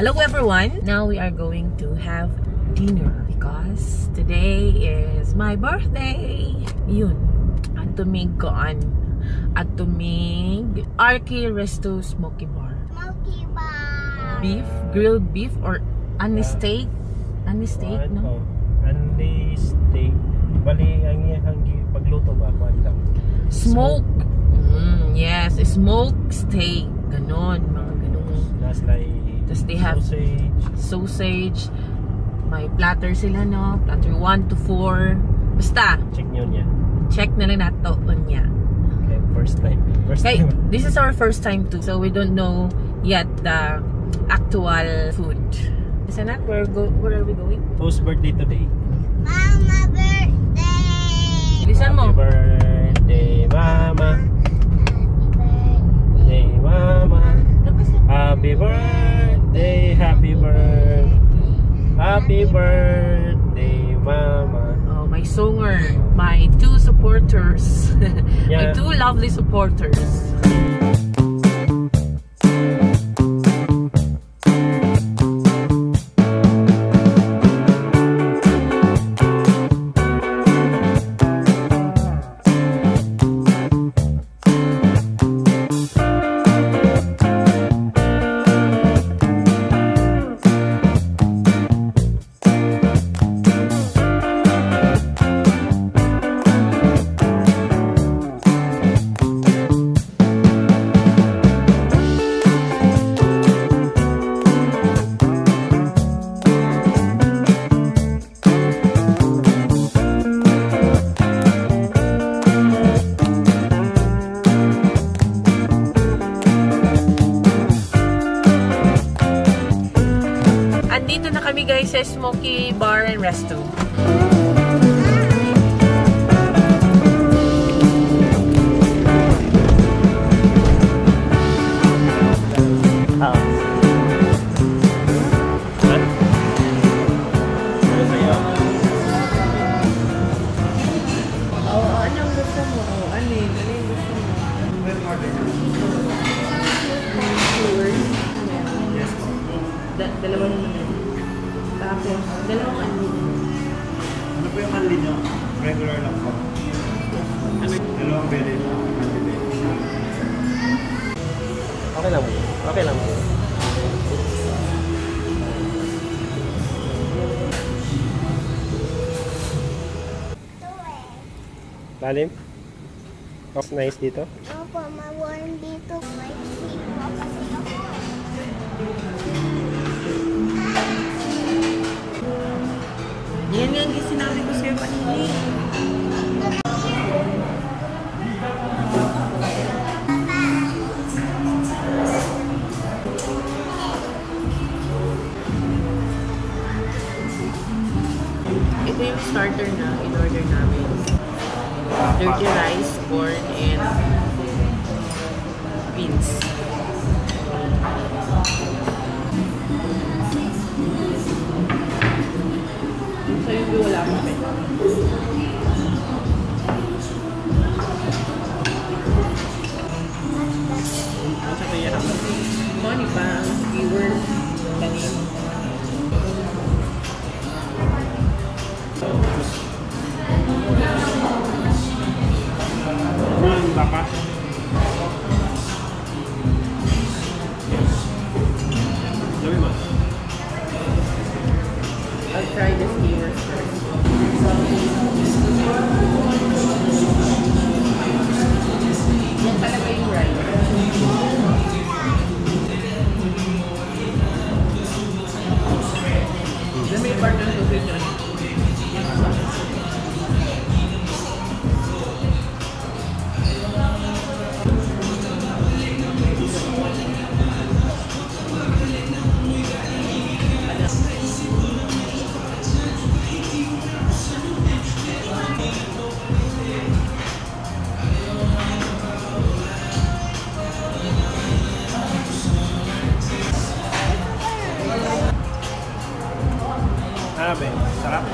Hello everyone! Now we are going to have dinner because today is my birthday. Yun. At tumig koan. At tumig Arky Resto Smoky Bar. Smoky Bar. Beef, grilled beef or ani steak? Ani steak, no? Ani steak. Bali ang pagluto ba kuan lang. Smoke. Yes, smoke steak. Ganon, mga ganun. Tapos they have sausage. May platter sila, no? Platter 1 to 4. Basta. Check nyo niya. Check na rin nato niya. Okay, first time. This is our first time too. So we don't know yet the actual food. Listen, where are we going? Whose birthday today? Mama birthday. Listen mo. Happy birthday, Mama. Happy birthday, Mama. Happy birthday, happy birthday. Happy birthday, Mama. Oh, my songer, my two supporters. My two lovely supporters. Andito na kami guys sa Smoky Bar and Resto. Anong gusto mo? Ano yung gusto mo? Dalawa naman yun. Tapos, dalawang anli. Ano po yung anli nyo? Regular lang po. Dalawang bede po. Okay lang po. Okay lang po. Lalim? Mas nice dito? Opo, ma-warm dito. May sleep po kasi ako. Yan nga yung sinabi ko sa'yo kanini. Ito yung starter na in-order namin. Dirty rice, corn, and beans. So yung wala pa rin. Ang sa kaya naman. Money pa, viewers, tanim. Baka. Sabi mo? I'll try the skewers first. Yan talaga yung rice. Then may part ng sausage yun. Sabi, sarap.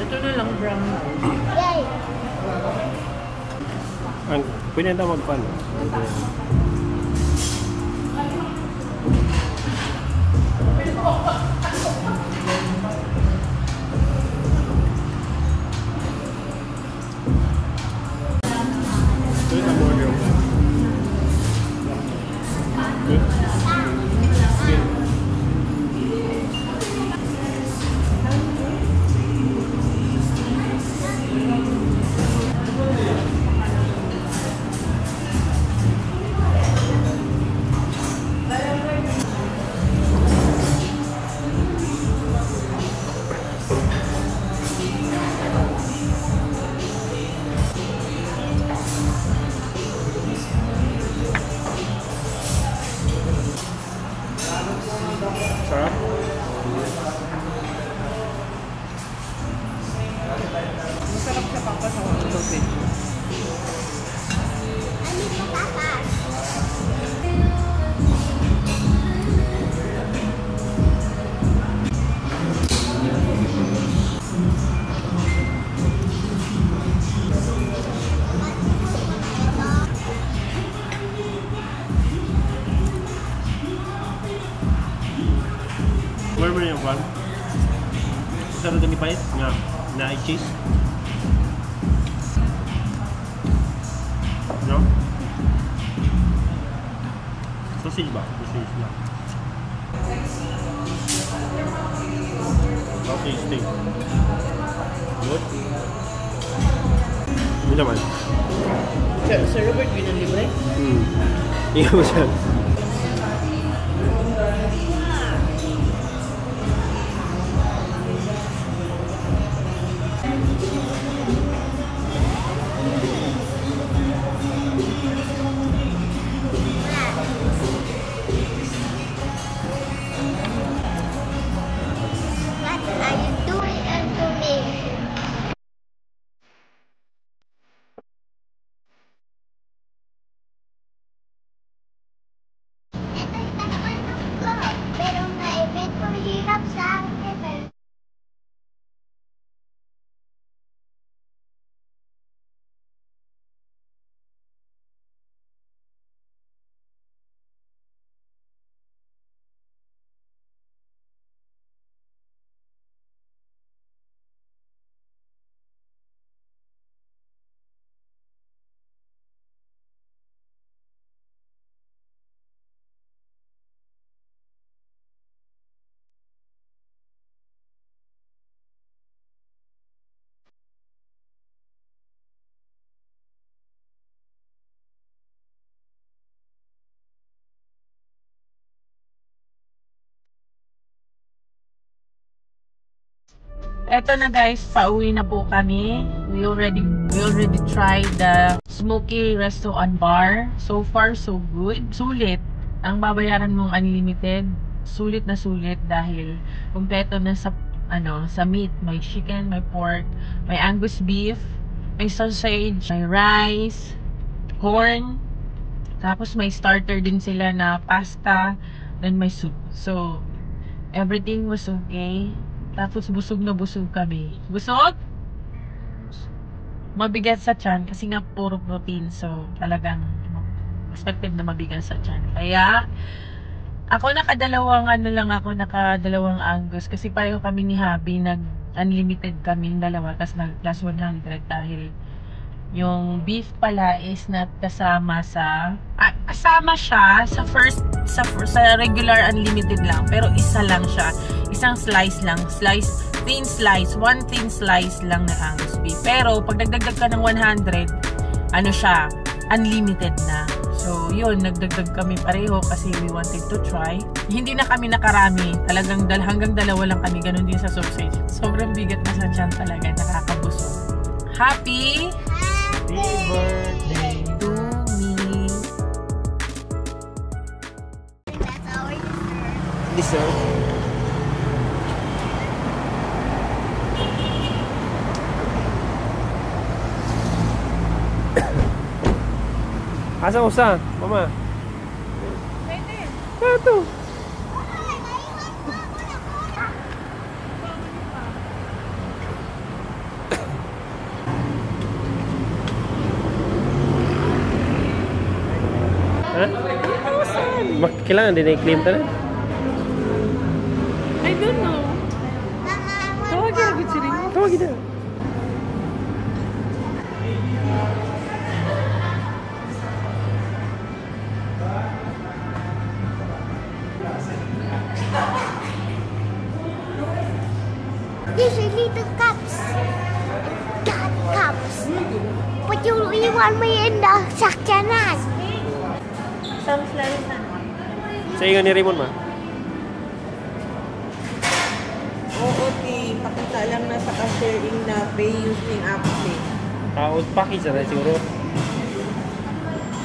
Ito na lang brown. Yay! Pwede na magpan. Sarap. Masarap siya pang kasama ng sausage. Ano yung patatas? Where mo yung fan? Sarap din ipait nga na cheese. No? Sausage ba? Sausage lang. How tasty. Good? Ano naman? Sir Robert, ginalibre? Tingnan mo siya. What are you doing unto me? Ito yung tanong ko. Pero naibit ko hirap sa akin. Eto na guys, pauwi na po kami. We already tried the Smoky Resto and Bar. So far, so good. Sulit. Ang babayaran mong unlimited, sulit na sulit dahil kumpleto na sa sa meat. May chicken, may pork, may Angus beef, may sausage, may rice, corn, tapos may starter din sila na pasta, then may soup. So, everything was okay. Tapos busog na busog kami. Busog? Mabigat sa tiyan kasi nga puro protein. So, talagang expected na mabigat sa tiyan. Kaya, ako nakadalawang nakadalawang Angus kasi pareho kami ni Habi, nag-unlimited kami dalawa, tapos nag-plus 100 dahil yung beef pala is not kasama sa kasama siya sa regular unlimited lang, pero isa lang siya, isang slice lang, one thin slice lang na Angus beef. Pero pag nagdagdag ka ng 100, siya unlimited na. So yun, nagdagdag kami pareho kasi we wanted to try. Hindi na kami nakarami, talagang hanggang dalawa lang kami. Ganun din sa sausage, sobrang bigat na sa tiyan talaga, nakakabusog. Happy birthday to me. That's our Dessert. Asa usa, mama? Pwede. Ito. Ha? Kailangan din i-claim ta na? I don't know. Tawagin agad si Ringo. Tawagin na. These are little cups. God, cups. But you want me in the sakyanan. Sounds like Sa inyo ni Raymond ma? oo, pakita lang na sa cashier na pay using Apple Pay. Package na siguro.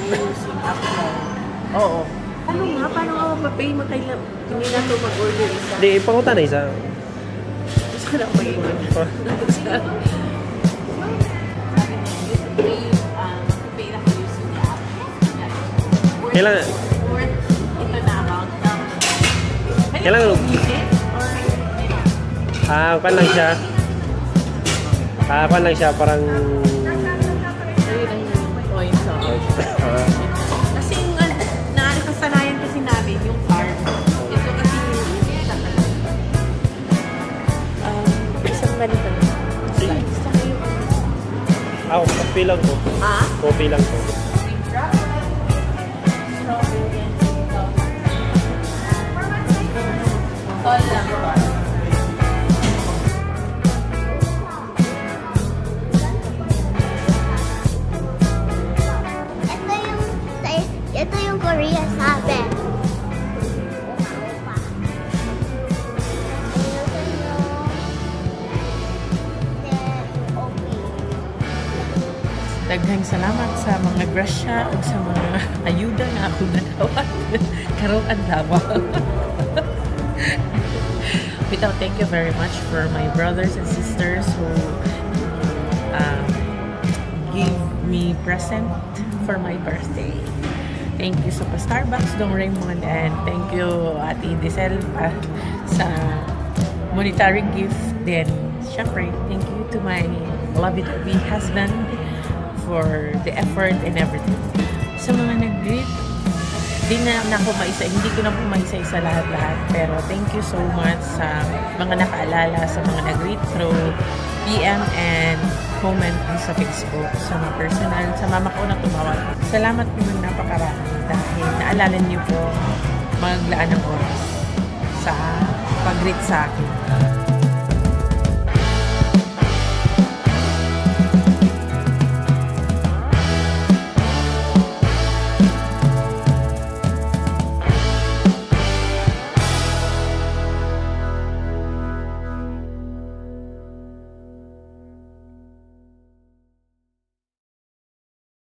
Pay using Apple. Oo. Ano nga? Paano nga mapapay mo tayo? Hindi na ito mag-order isa. Hindi, pangutan na isa. Gusto lang mag-order. Pay na kayo using the app. Kailangan, Or ito na amount. Kailangan- pan lang siya. Pan lang siya, parang... Ayun lang yung points. Kasi yung nakasanayan kasi namin yung card. Ito kasi yung isa ka lang. Isang ganito lang. Gusto ko yung... Coffee lang to. Ha? Coffee lang to. Tol lang. Ito yung Korea sabi. Daghang salamat sa mga grasya o sa mga ayuda na ako nadawat. Karong adlaw. Without, thank you very much for my brothers and sisters who give me present for my birthday. Thank you sa Starbucks, Dong Raymond, and thank you Ate Diesel sa monetary gift. Then, syempre, thank you to my lovey-dovey husband for the effort and everything. Sa mga nag-greet, hindi ko na po maisa-isa lahat-lahat, pero thank you so much sa mga nakaalala, sa mga nag-greet through PM and comment sa Facebook, sa mga personal, sa mama ko na tumawag. Salamat po ng napakarami dahil naalala niyo po maglaan ng oras sa pag-greet sa akin.